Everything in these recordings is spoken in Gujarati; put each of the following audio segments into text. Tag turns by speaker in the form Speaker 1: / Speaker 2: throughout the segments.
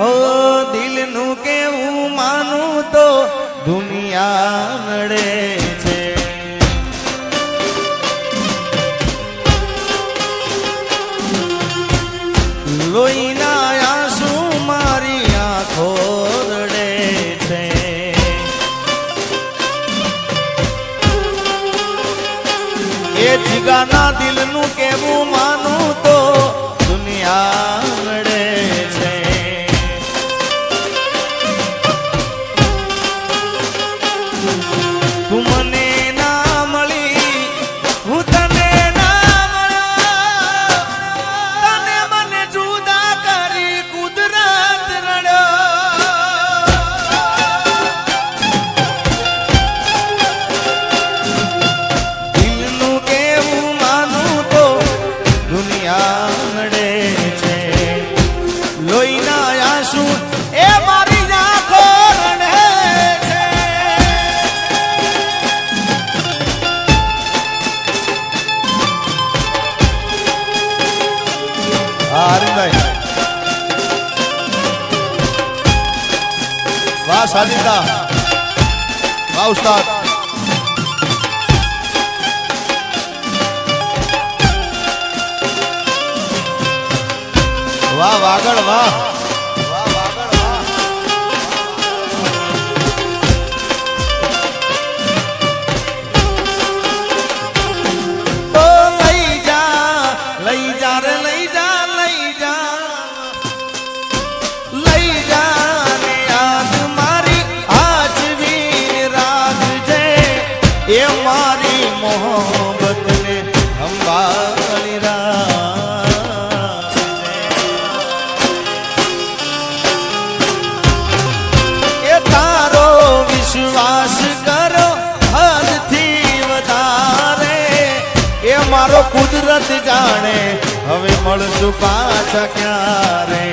Speaker 1: હો દિલનું કેવું માનું તો દુનિયા નડે છે. લોહીના આંસુ મારી આંખો રડે છે. એ જીગાના દિલનું કેવું માનું તો દુનિયા નડે છે. તું મને ના મળી હું તને ના મળ્યો, તને મને જુદા કરી કુદરત રડ્યો. દિલનું કેવું માનું તો દુનિયા નડે છે. લોહીના આંસુ એ મારી આંખો રડે છે. હરીભાઈ વાહ, સાજિદા વાહ, ઉસ્તાદ વાહ, વાગડ વાહ, વાહ વાગડ વાહ. તો લઈ જા રે લઈ જા, લઈ જા, લઈ જા ને યાદ મારી આજવી રાખજે. એ મારી મોહબ્બતને સંભાળી રાખજે. એ તારો વિશ્વાસ કરો હદથી વધારે, એ મારો કુદરત જાણે હવે મળશું પાછા ક્યારે.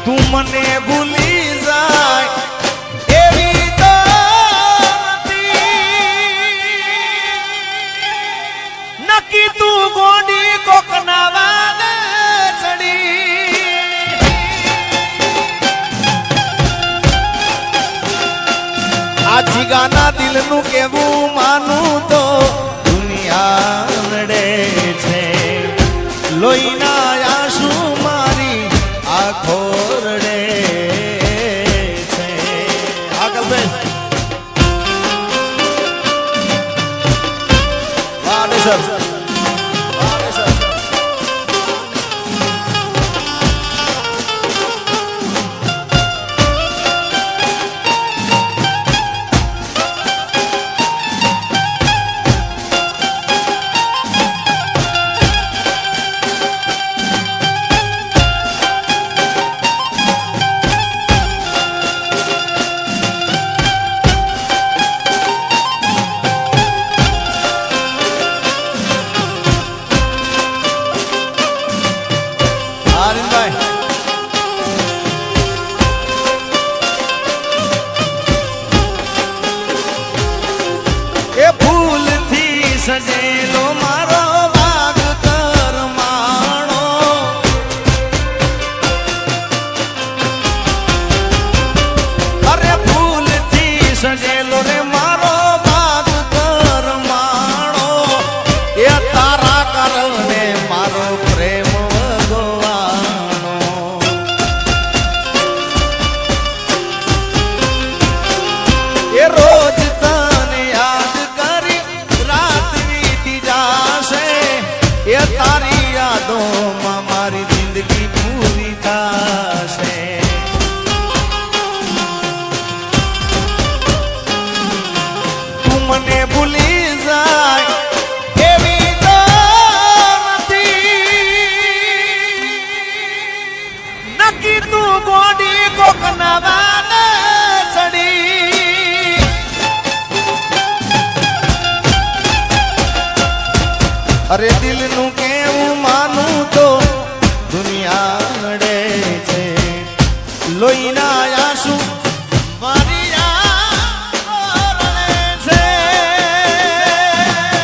Speaker 1: તું મને ભૂલી જાય એવી તો નથી, નક્કી તું ગોડી કોકના વાલે ચડી. આ જીગાના દિલનું કેવું માનું તો દુનિયા નડે છે. લોહીના આંસુ મારી આંખો રડે છે. આગળ ભાઈ વાહ ને સર, વાહ ને સર. એ ફૂલથી સજેલો મારો બાગ કરમાણો, અરે ફૂલથી સજેલો રે મારો બાગ કરમાણો. એ તારા કારણે મારો પ્રેમ ભગવાનો. એ રોજ તને યાદ કરી રાત વીતી જાશે, એ તારી યાદોમાં મારી જિંદગી પૂરી થશે. તું મને ભૂલી જાય એવી તો નથી, નક્કી તું ગોડી કોકના વાલે ચડી. અરે દિલનું